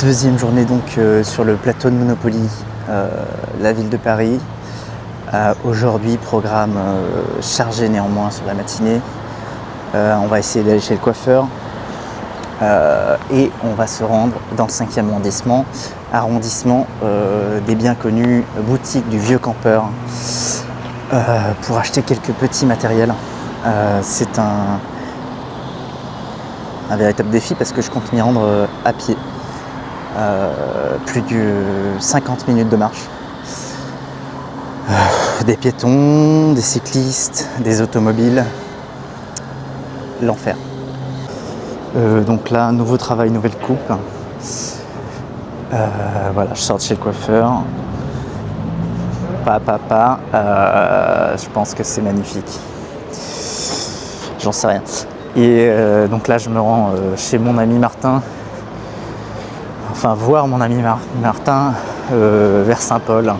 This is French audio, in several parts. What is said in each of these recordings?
Deuxième journée donc sur le plateau de Monopoly, la ville de Paris. Aujourd'hui, programme chargé néanmoins sur la matinée. On va essayer d'aller chez le coiffeur et on va se rendre dans le 5e arrondissement des bien connus boutiques du Vieux Campeur pour acheter quelques petits matériels. C'est un véritable défi parce que je compte m'y rendre à pied. Plus de 50 minutes de marche. Des piétons, des cyclistes, des automobiles. L'enfer. Donc là, nouveau travail, nouvelle coupe. Voilà, je sors de chez le coiffeur. Je pense que c'est magnifique. J'en sais rien. Et donc là, je me rends chez mon ami Martin. Enfin, voir mon ami Martin vers Saint-Paul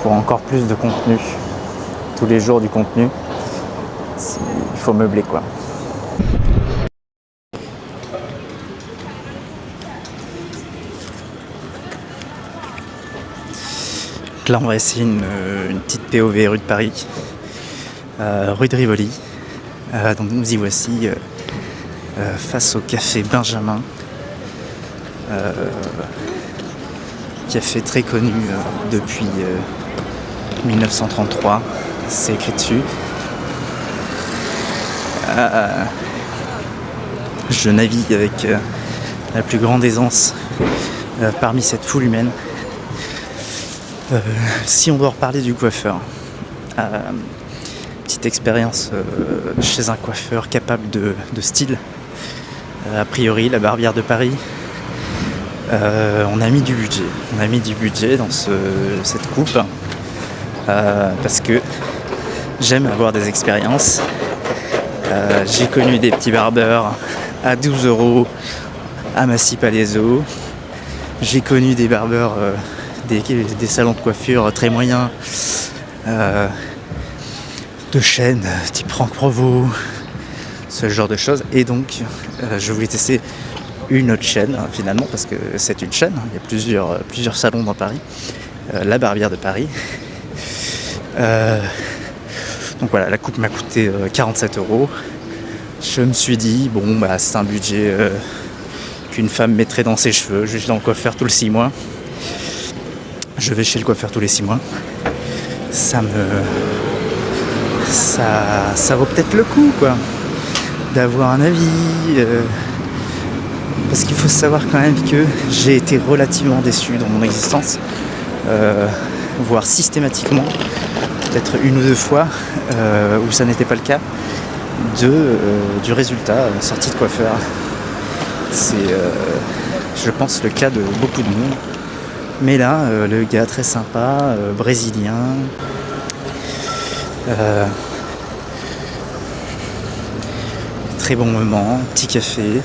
pour encore plus de contenu. Tous les jours du contenu. Il faut meubler quoi. Là, on va essayer une petite POV rue de Paris, rue de Rivoli. Donc nous y voici face au café Benjamin, café très connu depuis 1933, c'est écrit dessus. Je navigue avec la plus grande aisance parmi cette foule humaine. Si on doit reparler du coiffeur, petite expérience chez un coiffeur capable de style, a priori la Barbière de Paris. On a mis du budget dans cette coupe parce que j'aime avoir des expériences. J'ai connu des petits barbeurs à 12 € à Massy-Palaiseau. J'ai connu des barbeurs des salons de coiffure très moyens, de chaînes type Franck Provost, ce genre de choses. Et donc je voulais tester une autre chaîne finalement, parce que c'est une chaîne, il y a plusieurs salons dans Paris, la Barbière de Paris. Donc voilà, la coupe m'a coûté 47 €. Je me suis dit, bon bah c'est un budget qu'une femme mettrait dans ses cheveux. Je vais dans le coiffeur tous les 6 mois. Je vais chez le coiffeur tous les 6 mois. Ça vaut peut-être le coup quoi, d'avoir un avis. Parce qu'il faut savoir quand même que j'ai été relativement déçu dans mon existence, voire systématiquement, peut-être une ou deux fois où ça n'était pas le cas, du résultat sortie de coiffeur. C'est, je pense, le cas de beaucoup de monde. Mais là, le gars très sympa, brésilien, très bon moment, petit café,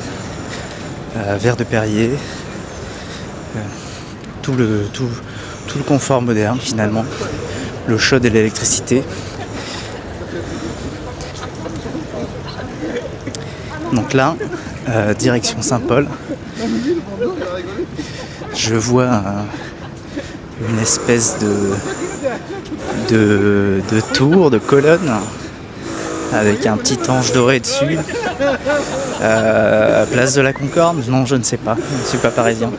verre de Perrier, tout le confort moderne finalement, l'eau chaude et l'électricité. Donc là, direction Saint-Paul, je vois une espèce de tour, de colonne, avec un petit ange doré dessus. Place de la Concorde? Non, je ne sais pas, je ne suis pas parisien,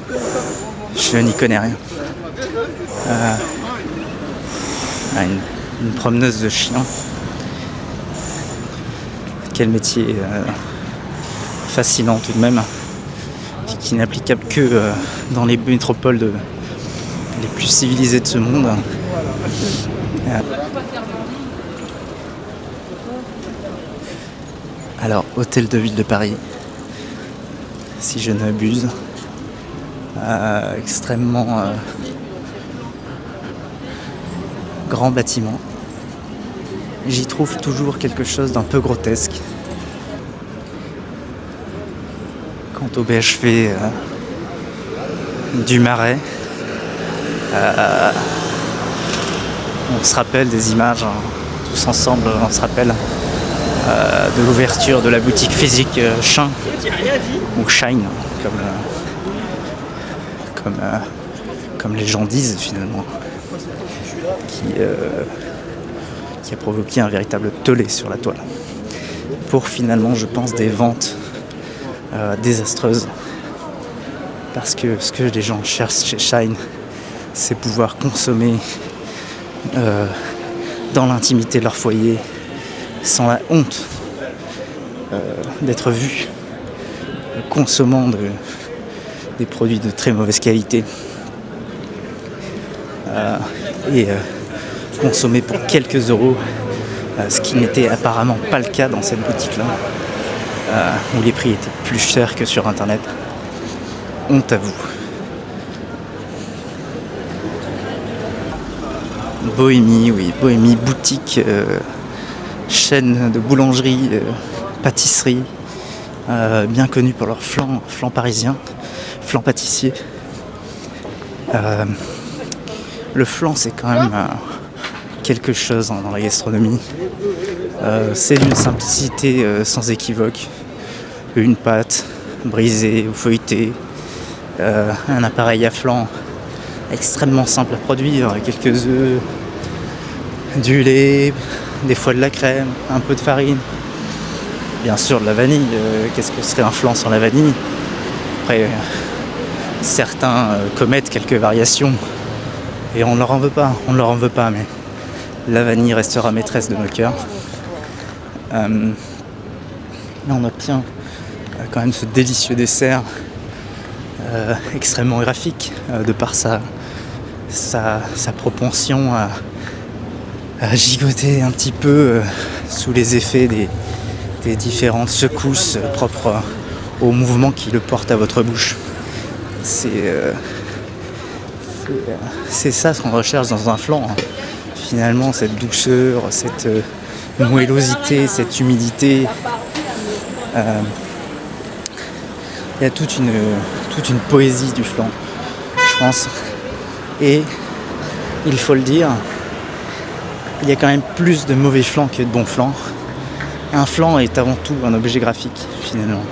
je n'y connais rien. Une promeneuse de chiens. Quel métier fascinant tout de même, qui n'est applicable que dans les métropoles les plus civilisées de ce monde. Alors, hôtel de ville de Paris, si je n'abuse, extrêmement grand bâtiment. J'y trouve toujours quelque chose d'un peu grotesque. Quant au BHV du Marais, on se rappelle des images, hein, tous ensemble on se rappelle de l'ouverture de la boutique physique Shine, ou Shine, comme les gens disent finalement, qui a provoqué un véritable tollé sur la toile. Pour finalement, je pense, des ventes désastreuses. Parce que ce que les gens cherchent chez Shine, c'est pouvoir consommer dans l'intimité de leur foyer, sans la honte d'être vus consommant des produits de très mauvaise qualité et consommer pour quelques euros, ce qui n'était apparemment pas le cas dans cette boutique-là, où les prix étaient plus chers que sur internet. Honte à vous. Bohémie, oui, Bohémie, boutique, chaîne de boulangerie, pâtisserie, bien connue pour leur flan parisien, flan pâtissier. Le flan, c'est quand même quelque chose dans la gastronomie. C'est d'une simplicité sans équivoque. Une pâte brisée ou feuilletée, un appareil à flan extrêmement simple à produire, quelques œufs, du lait, des fois de la crème, un peu de farine, bien sûr de la vanille. Qu'est-ce que serait un flan sans la vanille? Après, certains commettent quelques variations et on ne leur en veut pas, mais la vanille restera maîtresse de nos cœurs. Là on obtient quand même ce délicieux dessert extrêmement graphique, de par sa propension à gigoter un petit peu sous les effets des différentes secousses propres au mouvement qui le porte à votre bouche. C'est ça ce qu'on recherche dans un flan, hein. Finalement, cette douceur, cette moellosité, cette humidité. Il y a toute une poésie du flan, je pense. Et il faut le dire, il y a quand même plus de mauvais flans que de bons flans. Un flan est avant tout un objet graphique, finalement.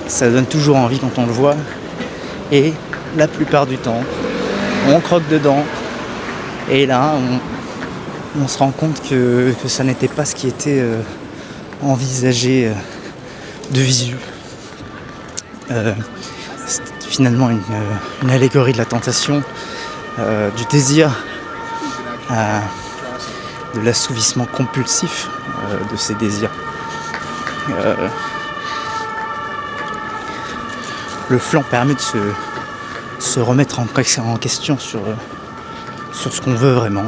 Ça donne toujours envie quand on le voit. Et la plupart du temps, on croque dedans. Et là, on se rend compte que ça n'était pas ce qui était envisagé de visu. C'est finalement une allégorie de la tentation, du désir, de l'assouvissement compulsif de ces désirs. Le flan permet de se remettre en question sur ce qu'on veut vraiment.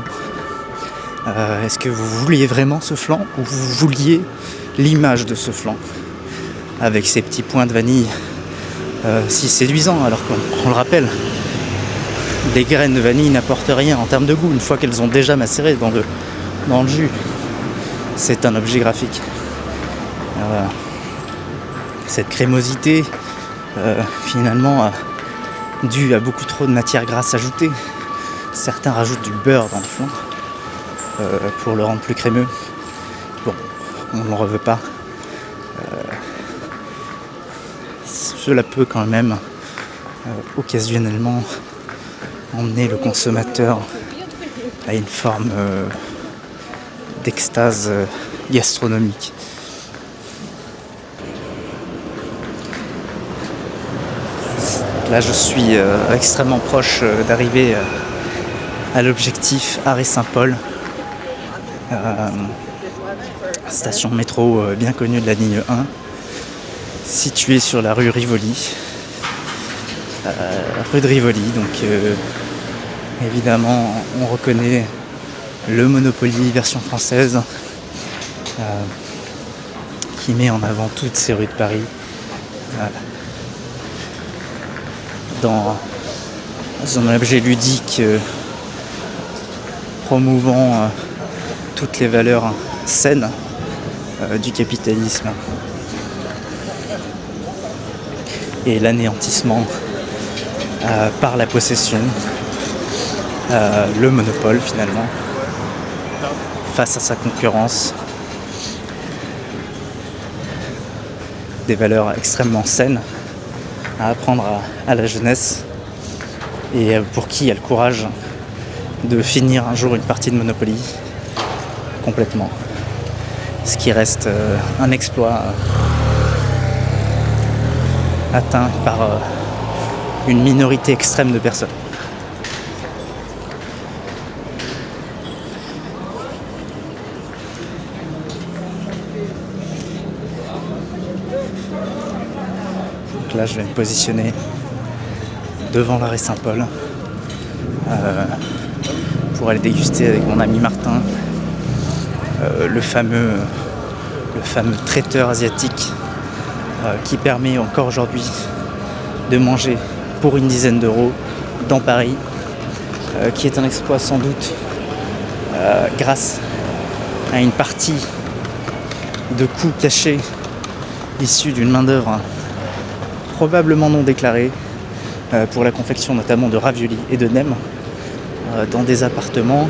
Est-ce que vous vouliez vraiment ce flan ou vous vouliez l'image de ce flan avec ces petits points de vanille si séduisants, alors qu'on le rappelle, les graines de vanille n'apportent rien en termes de goût une fois qu'elles ont déjà macéré dans le jus. C'est un objet graphique. Cette crémosité finalement due à beaucoup trop de matière grasse ajoutée. Certains rajoutent du beurre dans le flan pour le rendre plus crémeux. Bon, on ne le reveut pas. Cela peut quand même occasionnellement emmener le consommateur à une forme d'extase gastronomique. Là, je suis extrêmement proche d'arriver à l'objectif Arrêt Saint-Paul, station métro bien connue de la ligne 1, située sur la rue Rivoli. Rue de Rivoli, donc évidemment on reconnaît le Monopoly version française qui met en avant toutes ces rues de Paris dans un objet ludique promouvant toutes les valeurs saines du capitalisme et l'anéantissement par la possession, le monopole finalement, face à sa concurrence des valeurs extrêmement saines à apprendre à la jeunesse, et pour qui il y a le courage de finir un jour une partie de Monopoly complètement. Ce qui reste un exploit atteint par une minorité extrême de personnes. Donc là, je vais me positionner devant l'arrêt Saint-Paul pour aller déguster avec mon ami Martin le fameux traiteur asiatique qui permet encore aujourd'hui de manger pour une dizaine d'euros dans Paris, qui est un exploit sans doute grâce à une partie de coûts cachés issus d'une main-d'œuvre probablement non déclarée pour la confection notamment de raviolis et de nems dans des appartements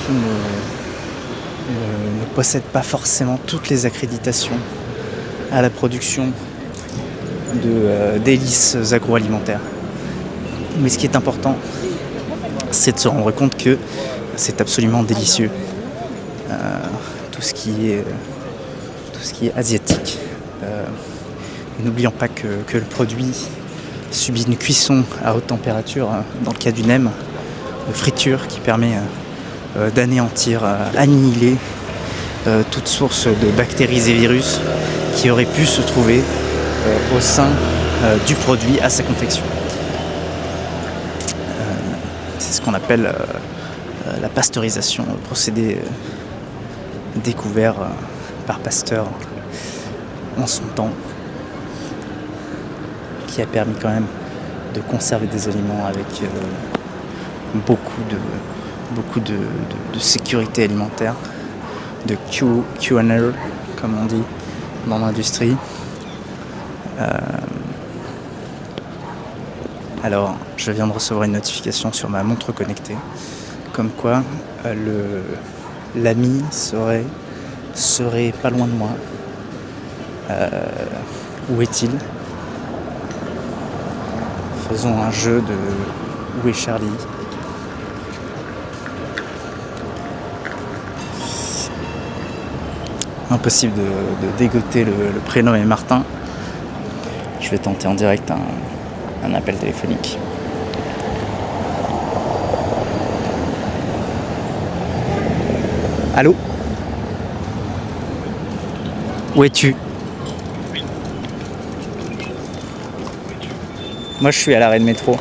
qui ne possèdent pas forcément toutes les accréditations à la production de délices agroalimentaires. Mais ce qui est important, c'est de se rendre compte que c'est absolument délicieux. Tout ce qui est asiatique. N'oublions pas que le produit subit une cuisson à haute température, dans le cas du nem, de friture, qui permet d'anéantir, annihiler toute source de bactéries et virus qui auraient pu se trouver au sein du produit à sa confection. C'est ce qu'on appelle la pasteurisation, le procédé découvert par Pasteur en son temps, qui a permis quand même de conserver des aliments avec beaucoup de sécurité alimentaire, de Q&A, comme on dit dans l'industrie. Alors, je viens de recevoir une notification sur ma montre connectée, comme quoi l'ami serait pas loin de moi. Où est-il ? Faisons un jeu de Où est Charlie ? Impossible de dégoter le prénommé Martin. Je vais tenter en direct un appel téléphonique. Allô ? Où es-tu ? Moi je suis à l'arrêt de métro.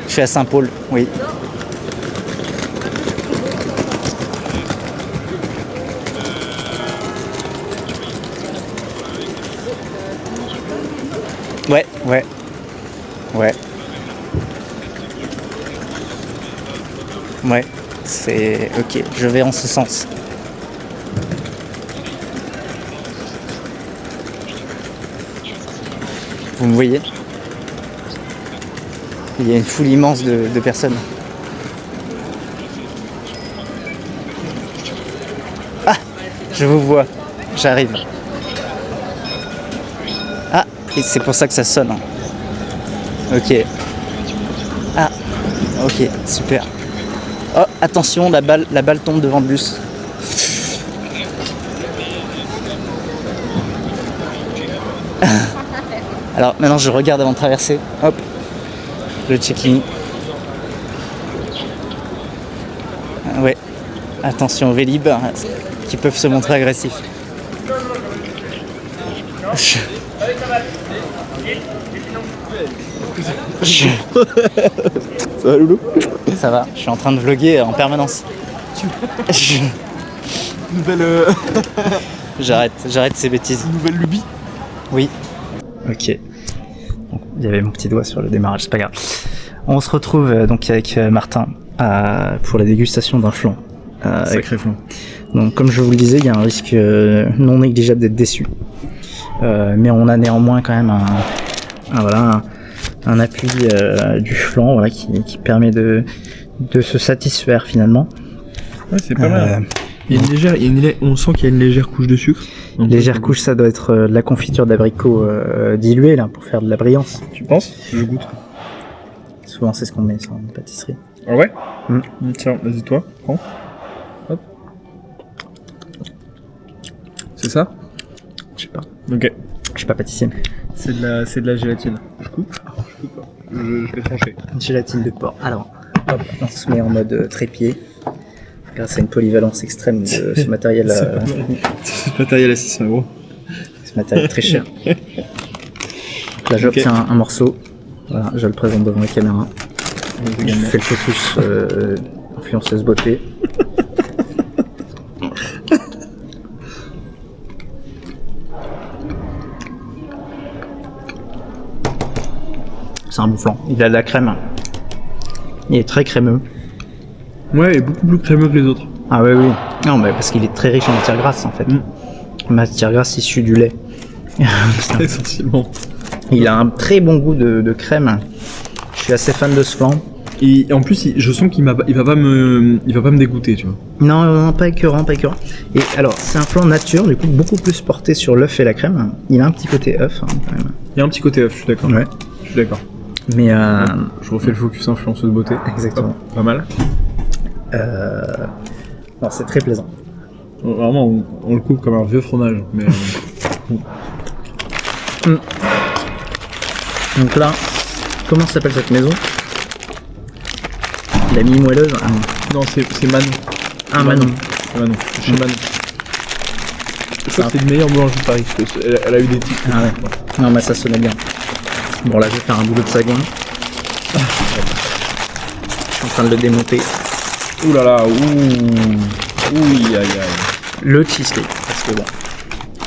Je suis à Saint-Paul, oui. Ouais, c'est ok, je vais en ce sens. Vous me voyez ? Il y a une foule immense de personnes. Ah, je vous vois, j'arrive. Ah, et c'est pour ça que ça sonne. Ok. Ah, ok, super. Oh, attention, la balle tombe devant le bus. Alors maintenant je regarde avant de traverser. Hop, le check-in. Ouais, attention aux Vélib qui peuvent se montrer agressifs. Ça va Loulou ? Ça va, je suis en train de vlogger en permanence. Nouvelle... J'arrête ces bêtises. Nouvelle lubie. Oui. Ok. Donc, il y avait mon petit doigt sur le démarrage, c'est pas grave. On se retrouve donc avec Martin pour la dégustation d'un flan. Sacré flan. Donc comme je vous le disais, il y a un risque non négligeable d'être déçu. Mais on a néanmoins quand même un appui du flan, voilà, qui permet de se satisfaire finalement. Ouais, c'est pas mal. On sent qu'il y a une légère couche de sucre. Légère couche, ça doit être de la confiture d'abricot diluée là pour faire de la brillance. Tu penses? Je goûte. Souvent c'est ce qu'on met sur une pâtisserie. Ah ouais? Mm. Tiens, vas-y toi, prends. Hop. C'est ça? Je sais pas. Ok. Je suis pas pâtissier. C'est de la gélatine. Je coupe? Je coupe pas. Je vais trancher. Une gélatine de porc. Alors, hop, on se met en mode trépied. Grâce à une polyvalence extrême de ce matériel. Ce matériel à 600 €. Ce matériel très cher. Donc là, j'obtiens un morceau. Voilà, je le présente devant la caméra. Je fais le focus influenceuse beauté. C'est un bon flan. Il a de la crème. Il est très crémeux. Ouais, et beaucoup plus crémeux que les autres. Ah ouais, oui. Non, mais parce qu'il est très riche en matière grasse en fait. Matière grasse issue du lait. Essentiellement. Il a un très bon goût de crème. Je suis assez fan de ce flan. Et en plus, je sens qu'il va pas me dégoûter, tu vois. Non, pas écœurant, pas écœurant. Et alors, c'est un flan nature, du coup, beaucoup plus porté sur l'œuf et la crème. Il a un petit côté œuf, hein, quand même. Il y a un petit côté œuf, je suis d'accord. Ouais. Je suis d'accord. Mais je refais le focus influenceuse beauté. Exactement. Hop, pas mal. Non, c'est très plaisant. Vraiment, on le coupe comme un vieux fromage. Mais Donc là, comment s'appelle cette maison? La mi-moelleuse. Ah non. non, c'est Manon. Ah, Manon. C'est Manon. Chez Manon. Je crois que c'est le meilleur boulangerie de Paris. Elle a eu des titres. Ah ouais. Non, mais ça sonnait bien. Bon, là, je vais faire un boulot de sagouin. Je suis en train de le démonter. Ouh là là, ouh. Ouh, aïe aïe. Le cheesecake. Parce que bon,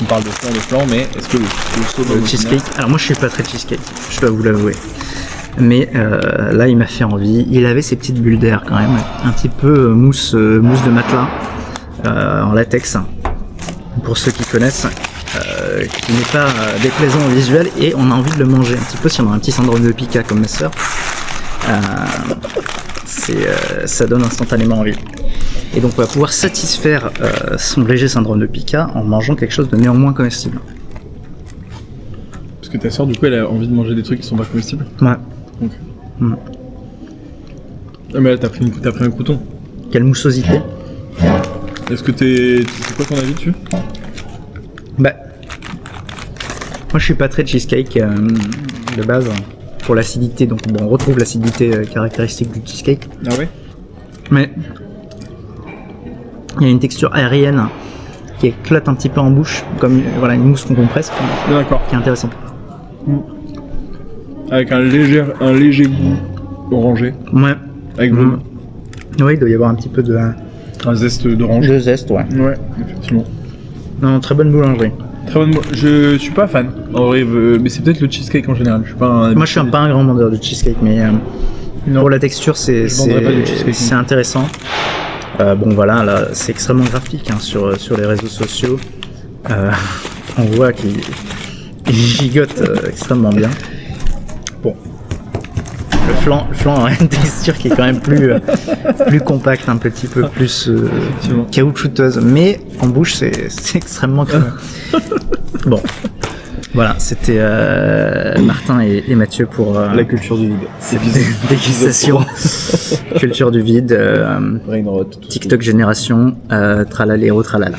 On parle de flan, mais est-ce que le cheesecake. Alors, moi, je suis pas très cheesecake. Je dois vous l'avouer. Mais là, il m'a fait envie. Il avait ses petites bulles d'air quand même. Un petit peu mousse de matelas en latex. Pour ceux qui connaissent. Qui n'est pas déplaisant au visuel et on a envie de le manger un petit peu si on a un petit syndrome de pica comme ma soeur. Ça donne instantanément envie. Et donc on va pouvoir satisfaire son léger syndrome de pica en mangeant quelque chose de néanmoins comestible. Parce que ta soeur, du coup, elle a envie de manger des trucs qui sont pas comestibles. Ouais. Ok. Ah, mais là, t'as pris un couton. Quelle moussosité. Est-ce que c'est quoi ton avis dessus? Bah, moi je suis pas très cheesecake de base pour l'acidité, donc bon, on retrouve l'acidité caractéristique du cheesecake. Ah ouais? Mais il y a une texture aérienne qui éclate un petit peu en bouche, comme voilà, une mousse qu'on compresse, D'accord. qui est intéressante. Avec un léger goût orangé. Ouais. Avec Oui, il doit y avoir un petit peu de zeste d'orange. de zeste, ouais. Ouais, effectivement. Non, très bonne boulangerie. Très bonne. Je suis pas fan. En vrai, mais c'est peut-être le cheesecake en général. Je suis pas un. Moi, je suis pas un grand vendeur de cheesecake, mais pour la texture, c'est intéressant. Bon, voilà, là, c'est extrêmement graphique hein, sur les réseaux sociaux. On voit qu'il gigote extrêmement bien. Bon. Le flan a une texture qui est quand même plus compacte, un petit peu plus caoutchouteuse, mais en bouche c'est extrêmement crémeux. Bon, voilà, c'était Martin et Mathieu pour la culture du vide. cette dégustation. Culture du vide, TikTok génération, tralaléro tralala.